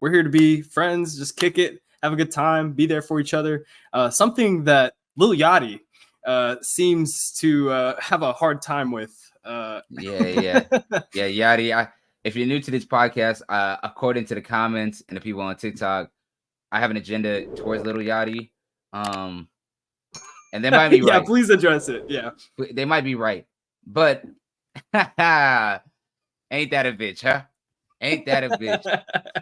we're here to be friends, just kick it, have a good time, be there for each other. Something that Lil Yachty seems to have a hard time with. Yeah, Yachty. If you're new to this podcast, according to the comments and the people on TikTok, I have an agenda towards Little Yachty. And they might be Yeah, right. please address it. Yeah. They might be right. But ain't that a bitch, huh? Ain't that a bitch?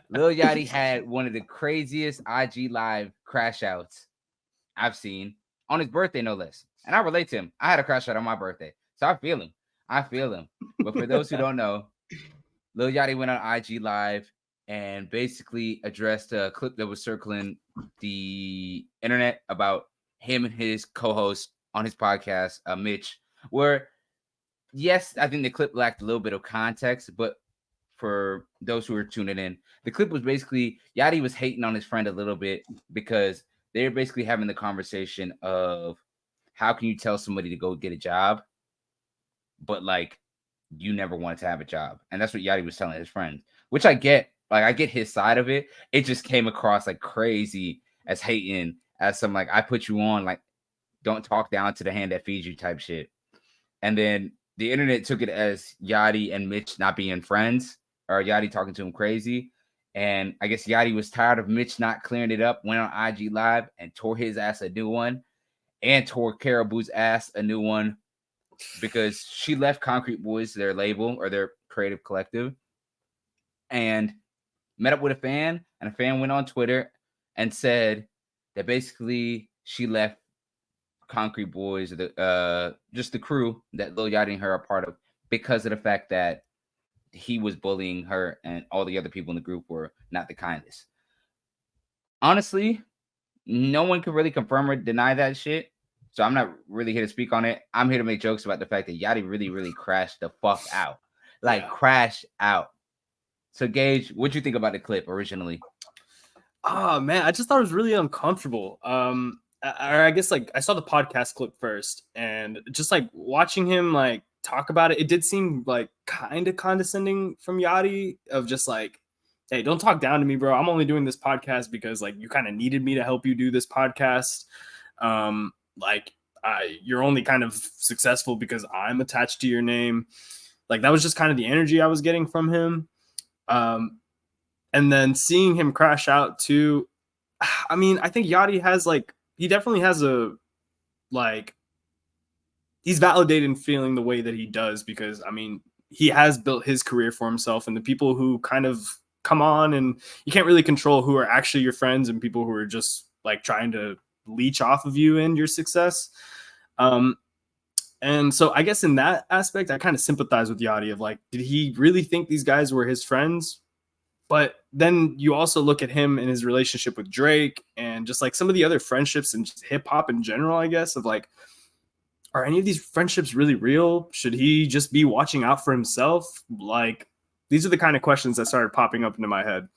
Lil Yachty had one of the craziest IG live crash outs I've seen on his birthday, no less. And I relate to him. I had a crash out on my birthday. So I feel him. But for those who don't know, Lil Yachty went on IG live and basically addressed a clip that was circling the internet about him and his co-host on his podcast, Mitch, where, yes, I think the clip lacked a little bit of context, but for those who are tuning in, the clip was basically Yachty was hating on his friend a little bit because they're basically having the conversation of how can you tell somebody to go get a job, but like you never wanted to have a job. And that's what Yachty was telling his friends, which I get. Like, I get his side of it. It just came across like crazy as hating, as some like, I put you on, like, don't talk down to the hand that feeds you type shit. And then the internet took it as Yachty and Mitch not being friends, or Yachty talking to him crazy. And I guess Yachty was tired of Mitch not clearing it up, went on IG Live and tore his ass a new one, and tore Caribou's ass a new one, because she left Concrete Boys, their label or their creative collective, and met up with a fan. And a fan went on Twitter and said that basically she left Concrete Boys, just the crew that Lil Yachty and her are part of, because of the fact that he was bullying her and all the other people in the group were not the kindest. Honestly, no one can really confirm or deny that shit. So I'm not really here to speak on it. I'm here to make jokes about the fact that Yachty really, really crashed the fuck out. Like, crash out. So, Gage, what'd you think about the clip originally? Oh, man, I just thought it was really uncomfortable. I guess, like, I saw the podcast clip first, and just, like, watching him, like, talk about it, it did seem, like, kind of condescending from Yachty, of just, like, hey, don't talk down to me, bro. I'm only doing this podcast because, like, you kind of needed me to help you do this podcast. You're only kind of successful because I'm attached to your name. Like, that was just kind of the energy I was getting from him. And then seeing him crash out too, I mean, I think Yachty has, like, he definitely has he's validated in feeling the way that he does, because, I mean, he has built his career for himself, and the people who kind of come on, and you can't really control who are actually your friends and people who are just, like, trying to leech off of you and your success. And so I guess in that aspect, I kind of sympathize with Yachty of, like, did he really think these guys were his friends? But then you also look at him and his relationship with Drake, and just, like, some of the other friendships and hip hop in general, I guess, of, like, are any of these friendships really real? Should he just be watching out for himself? Like, these are the kind of questions that started popping up into my head.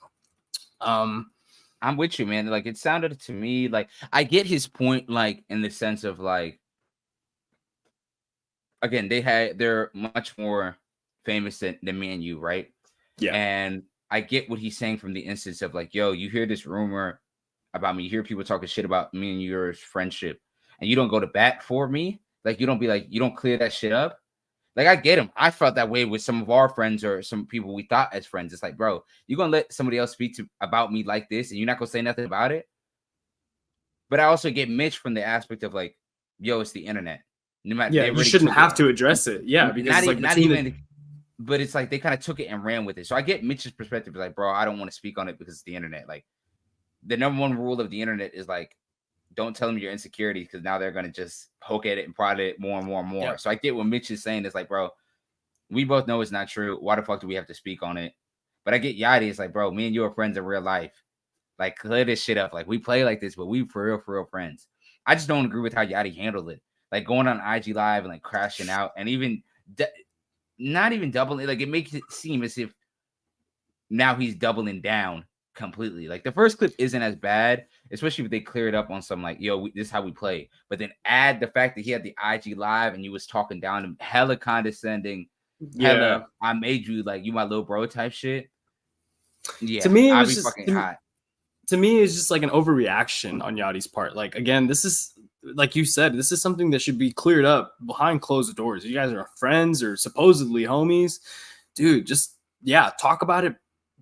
I'm with you, man. Like, it sounded to me like, I get his point, like, in the sense of, like, again, they're much more famous than me and you, right? Yeah. And I get what he's saying from the instance of, like, yo, you hear this rumor about me, you hear people talking shit about me and your friendship, and you don't go to bat for me. Like, you don't be like, you don't clear that shit up. Like, I get him. I felt that way with some of our friends or some people we thought as friends. It's like, bro, you're going to let somebody else speak about me like this, and you're not going to say nothing about it? But I also get Mitch from the aspect of, like, yo, it's the internet. No matter, yeah, you shouldn't have to address it. Yeah, because not even but it's like they kind of took it and ran with it. So I get Mitch's perspective, like, bro, I don't want to speak on it because it's the internet. Like, the number one rule of the internet is, like, don't tell them your insecurities, because now they're going to just poke at it and prod it more and more and more. Yep. So I get what Mitch is saying. It's like, bro, we both know it's not true. Why the fuck do we have to speak on it? But I get Yachty. It's like, bro, me and you are friends in real life. Like, clear this shit up. Like, we play like this, but we for real friends. I just don't agree with how Yachty handled it. Like, going on IG Live and, like, crashing out, and even not even doubling. Like, it makes it seem as if now he's doubling down completely. Like, the first clip isn't as bad, especially if they clear it up on some, like, yo, this is how we play. But then add the fact that he had the IG Live and you was talking down to him, hella condescending, hella, I made you, like, you my little bro type shit. Yeah, To me, it I'll was be just fucking hot. to me, it's just like an overreaction on Yachty's part. Like, again, this is like you said, this is something that should be cleared up behind closed doors. You guys are friends or supposedly homies, dude. Just talk about it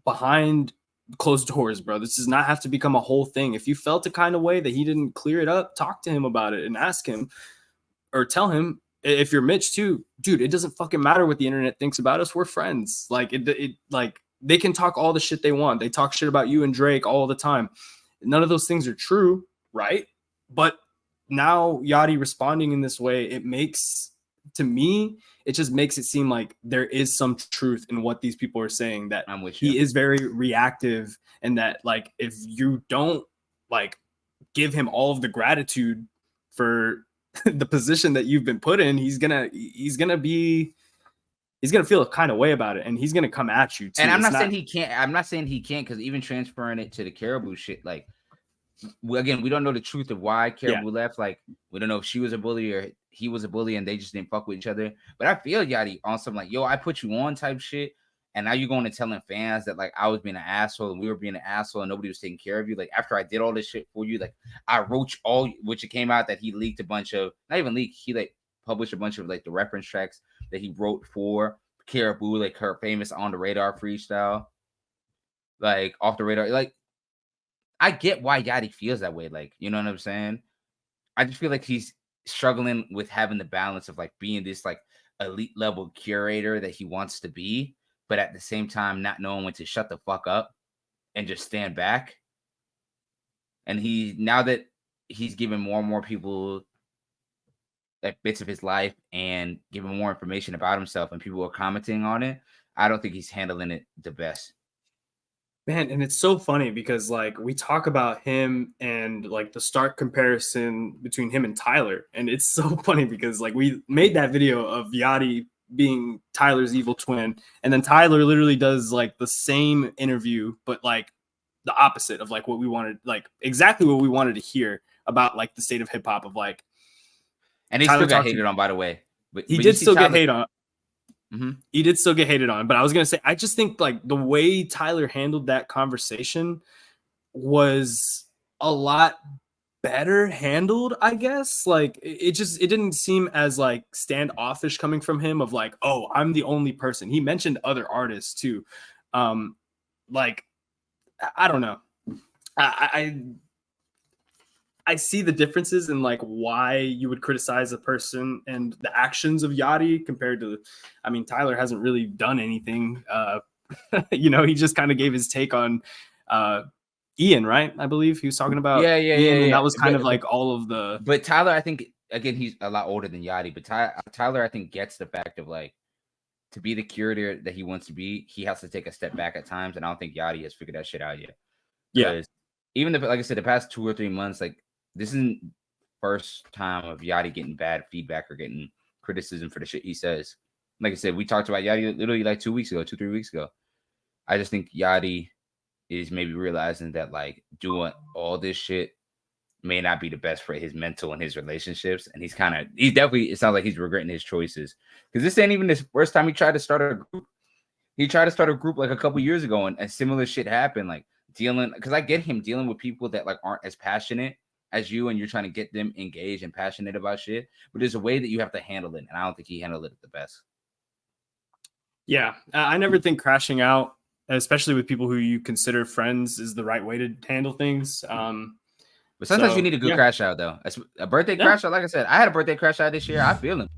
behind closed doors, bro. This does not have to become a whole thing. If you felt a kind of way that he didn't clear it up, talk to him about it and ask him or tell him. If you're Mitch too, dude, it doesn't fucking matter what the internet thinks about us. We're friends. Like like they can talk all the shit they want. They talk shit about you and Drake all the time. None of those things are true, right? But now Yachty responding in this way, it makes, to me, it just makes it seem like there is some truth in what these people are saying, that I'm with you. he is very reactive, and that like if you don't like give him all of the gratitude for the position that you've been put in, he's gonna feel a kind of way about it, and he's gonna come at you too. And I'm not saying he can't. I'm not saying he can't, because even transferring it to the Caribou shit, like, again, we don't know the truth of why Caribou left. Like, we don't know if she was a bully or he was a bully and they just didn't fuck with each other. But I feel Yachty on some like, yo, I put you on type shit, and now you're going to telling fans that like I was being an asshole and we were being an asshole and nobody was taking care of you. Like, after I did all this shit for you, like I wrote all, which it came out that he leaked a bunch of, not even leaked, he like published a bunch of like the reference tracks that he wrote for Caribou, like her famous On the Radar freestyle, like Off the Radar. Like, I get why Yachty feels that way. Like, you know what I'm saying? I just feel like he's struggling with having the balance of like being this like elite level curator that he wants to be, but at the same time not knowing when to shut the fuck up and just stand back. And now that he's giving more and more people like bits of his life and giving more information about himself, and people are commenting on it, I don't think he's handling it the best. Man, and it's so funny because like we talk about him and like the stark comparison between him and Tyler, and it's so funny because like we made that video of Yachty being Tyler's evil twin, and then Tyler literally does like the same interview but like the opposite of like what we wanted, like exactly what we wanted to hear about like the state of hip hop, of like, and he still got hated on, by the way. But he did still get hate on. Mm-hmm. He did still get hated on, but I was gonna say, I just think like the way Tyler handled that conversation was a lot better handled, I guess. Like it didn't seem as like standoffish coming from him of like, oh, I'm the only person. He mentioned other artists too. Like I don't know. I see the differences in like why you would criticize a person and the actions of Yachty compared to, I mean, Tyler hasn't really done anything. You know, he just kind of gave his take on Ian, right? I believe he was talking about Ian, and that was kind of like all of the. But Tyler, I think, again, he's a lot older than Yachty, but Tyler, I think, gets the fact of like, to be the curator that he wants to be, he has to take a step back at times, and I don't think Yachty has figured that shit out yet. Yeah. Even like I said, the past 2 or 3 months, like, this isn't first time of Yachty getting bad feedback or getting criticism for the shit he says. Like I said, we talked about Yachty literally like 2 weeks ago, 2-3 weeks ago. I just think Yachty is maybe realizing that like doing all this shit may not be the best for his mental and his relationships. And he's definitely, it sounds like he's regretting his choices. Because this ain't even his first time he tried to start a group. He tried to start a group like a couple years ago, and similar shit happened. Like dealing, because I get him dealing with people that like aren't as passionate as you, and you're trying to get them engaged and passionate about shit, but there's a way that you have to handle it, and I don't think he handled it the best. Yeah, I never think crashing out, especially with people who you consider friends, is the right way to handle things. But sometimes you need a good crash out, though. A birthday crash out, like I said, I had a birthday crash out this year. I feel him.